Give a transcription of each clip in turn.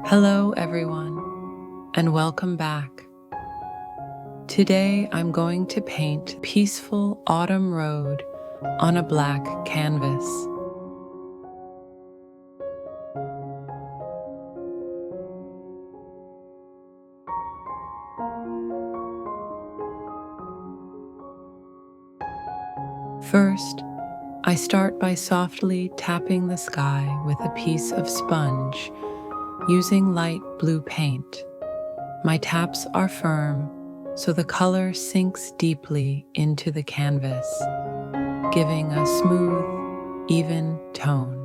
Hello, everyone, and welcome back. Today, I'm going to paint a peaceful autumn road on a black canvas. First, I start by softly tapping the sky with a piece of sponge using light blue paint. My taps are firm, so the color sinks deeply into the canvas, giving a smooth, even tone.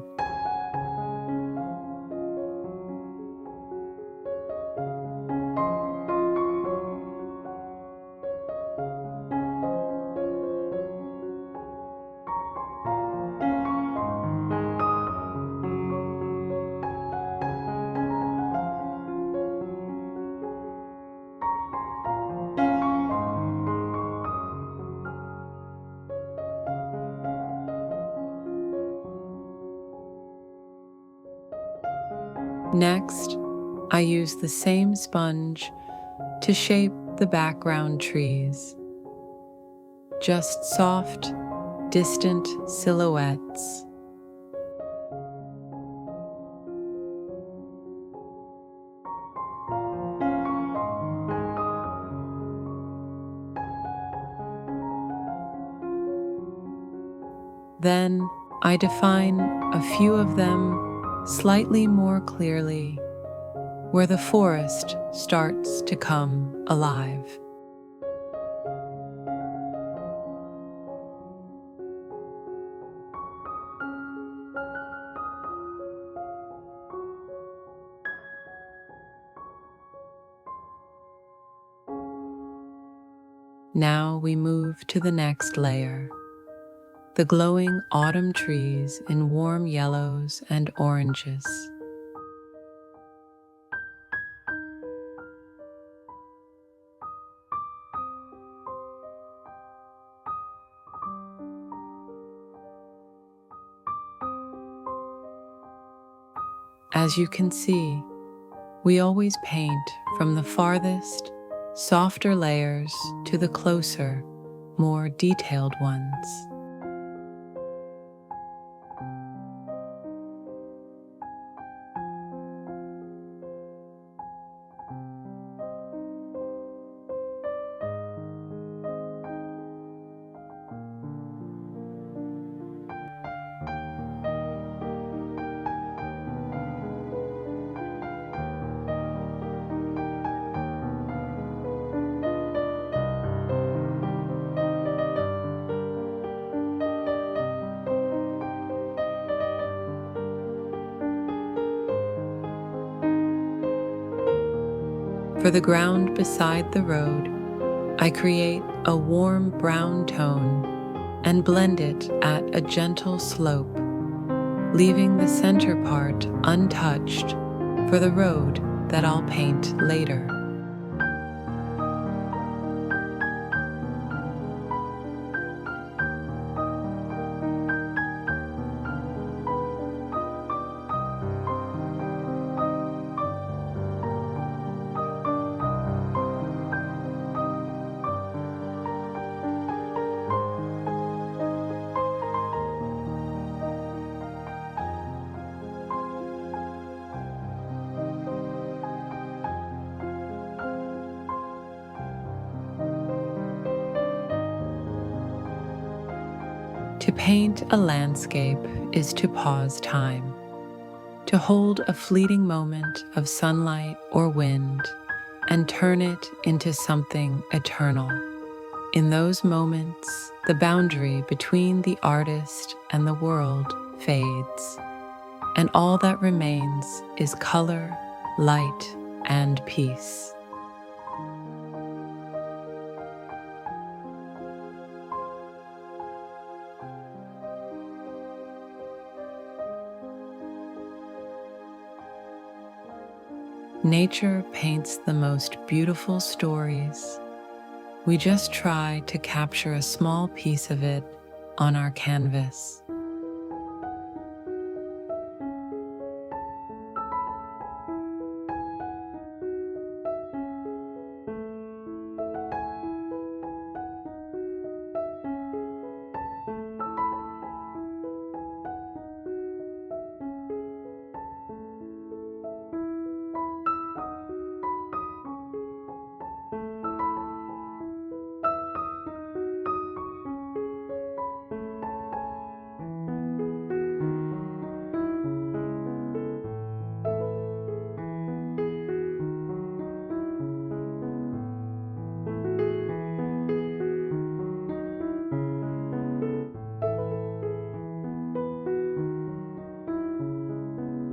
Next, I use the same sponge to shape the background trees. Just soft, distant silhouettes. Then I define a few of them slightly more clearly, where the forest starts to come alive. Now we move to the next layer, the glowing autumn trees in warm yellows and oranges. As you can see, we always paint from the farthest, softer layers to the closer, more detailed ones. For the ground beside the road, I create a warm brown tone and blend it at a gentle slope, leaving the center part untouched for the road that I'll paint later. To paint a landscape is to pause time, to hold a fleeting moment of sunlight or wind and turn it into something eternal. In those moments, the boundary between the artist and the world fades, and all that remains is color, light, and peace. Nature paints the most beautiful stories. We just try to capture a small piece of it on our canvas.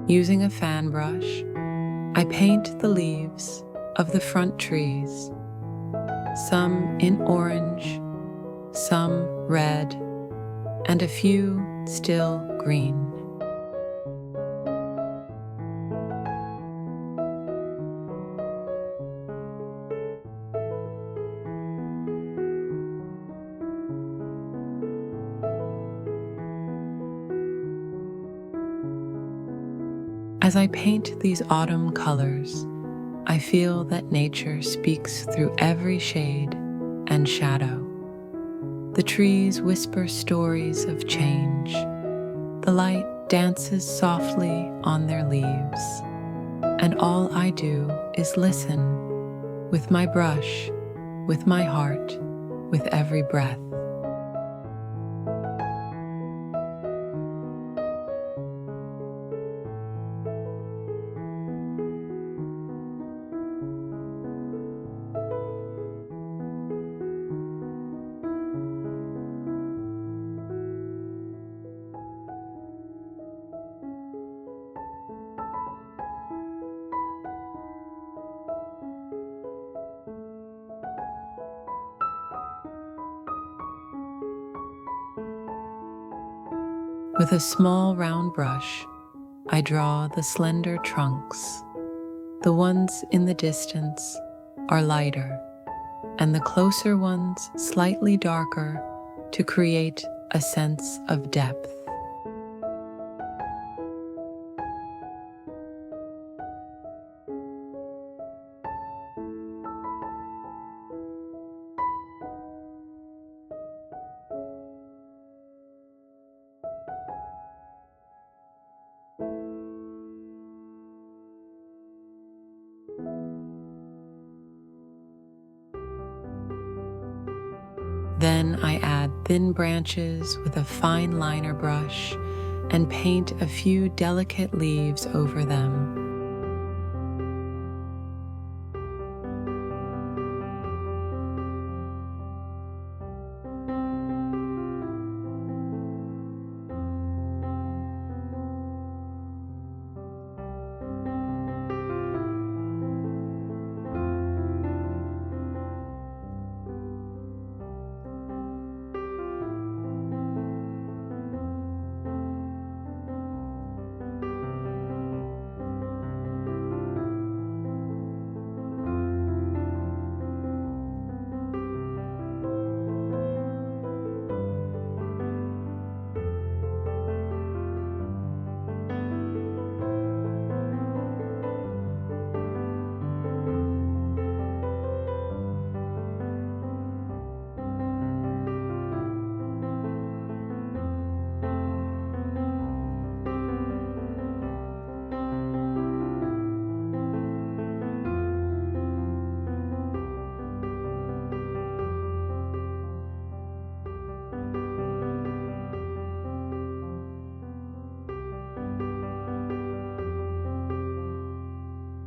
Using a fan brush, I paint the leaves of the front trees, some in orange, some red, and a few still green. As I paint these autumn colors, I feel that nature speaks through every shade and shadow. The trees whisper stories of change. The light dances softly on their leaves. And all I do is listen, with my brush, with my heart, with every breath. With a small round brush, I draw the slender trunks. The ones in the distance are lighter, and the closer ones slightly darker to create a sense of depth. Then I add thin branches with a fine liner brush and paint a few delicate leaves over them.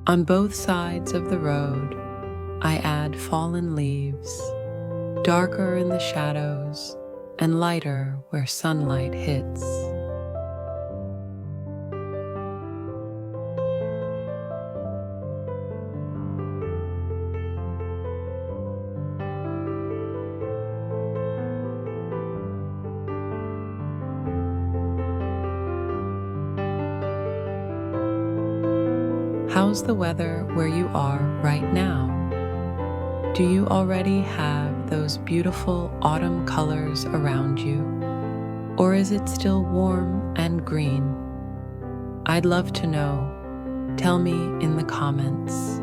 On both sides of the road, I add fallen leaves, darker in the shadows and lighter where sunlight hits. How's the weather where you are right now? Do you already have those beautiful autumn colors around you? Or is it still warm and green? I'd love to know. Tell me in the comments.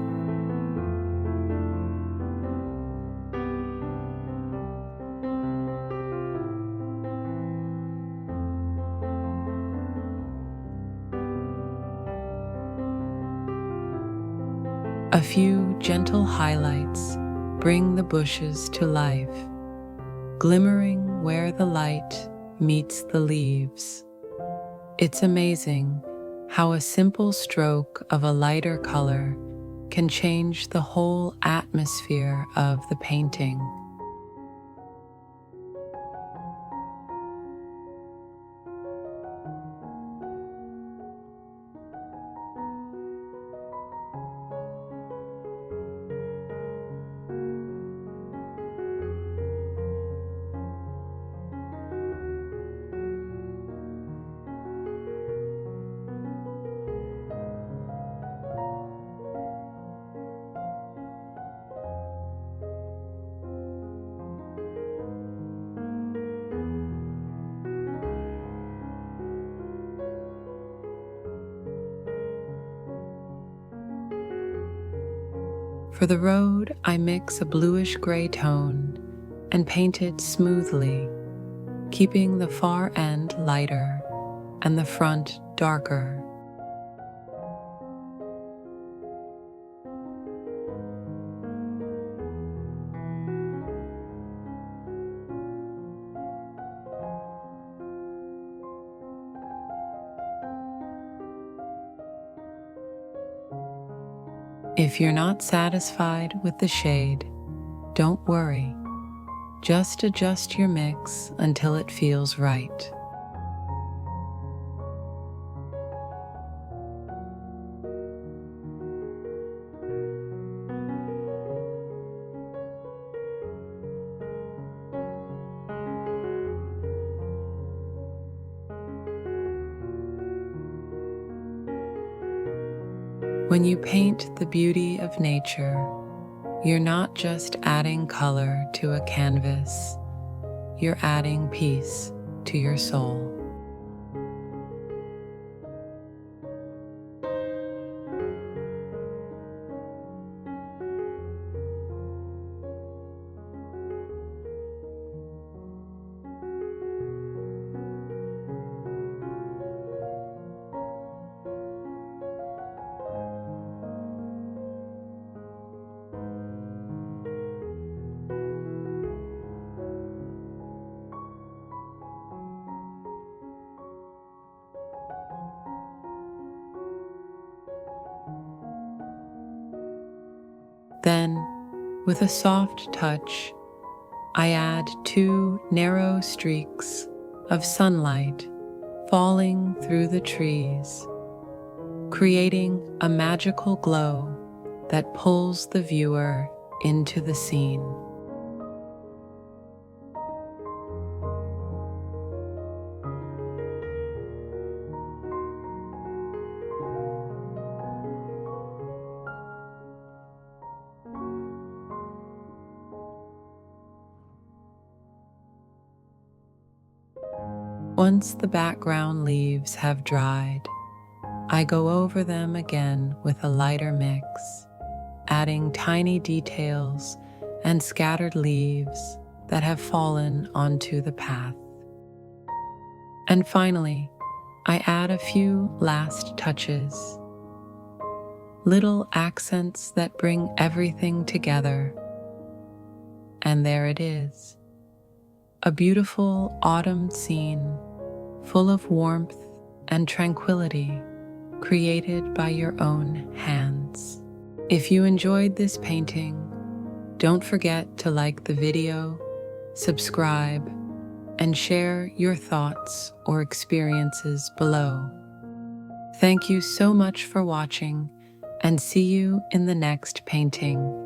A few gentle highlights bring the bushes to life, glimmering where the light meets the leaves. It's amazing how a simple stroke of a lighter color can change the whole atmosphere of the painting. For the road, I mix a bluish-gray tone and paint it smoothly, keeping the far end lighter and the front darker. If you're not satisfied with the shade, don't worry. Just adjust your mix until it feels right. When you paint the beauty of nature, you're not just adding color to a canvas, you're adding peace to your soul. Then, with a soft touch, I add 2 narrow streaks of sunlight falling through the trees, creating a magical glow that pulls the viewer into the scene. Once the background leaves have dried, I go over them again with a lighter mix, adding tiny details and scattered leaves that have fallen onto the path. And finally, I add a few last touches, little accents that bring everything together. And there it is, a beautiful autumn scene full of warmth and tranquility created by your own hands. If you enjoyed this painting, don't forget to like the video, subscribe, and share your thoughts or experiences below. Thank you so much for watching, and see you in the next painting.